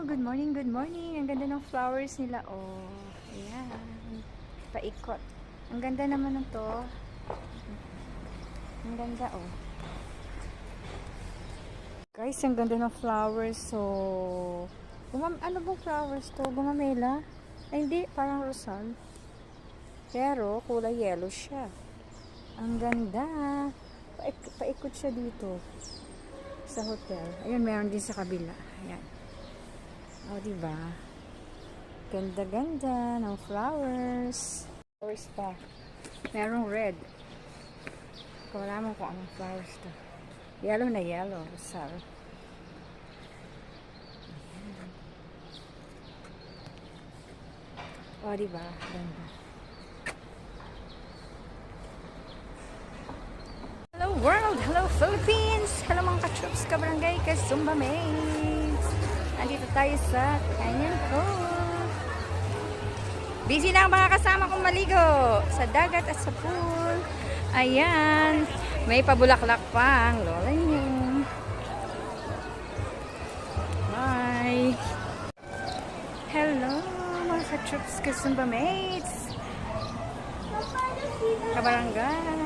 good morning, good morning. Ang ganda ng flowers nila. Oh, ayan. Paikot. Ang ganda naman ng to. Ang ganda, oh. Guys, ang ganda ng flowers. So, ano bang flowers to? Gumamela? Ay, hindi. Parang rosal. Pero, kulay yellow siya. Ang ganda. Paikot siya dito. Sa hotel. Ayun, meron din sa kabila. Ayan. O, diba? Ganda-ganda ng flowers. Flowers pa. Merong red. Wala mo kung anong flowers to. Yellow na yellow. Rosal. O, diba? Ganda. Hello world! Hello Philippines! Hello mga ka-troops, ka-barangay, ka-Zumba mates! Nandito tayo sa Canyon Cove. Busy na ang mga kasama kong maligo sa dagat at sa pool. Ayan, may pabulaklak pa ang lola niyo. Hi! Hello mga ka-troops, ka-Zumba mates! Ka-barangay!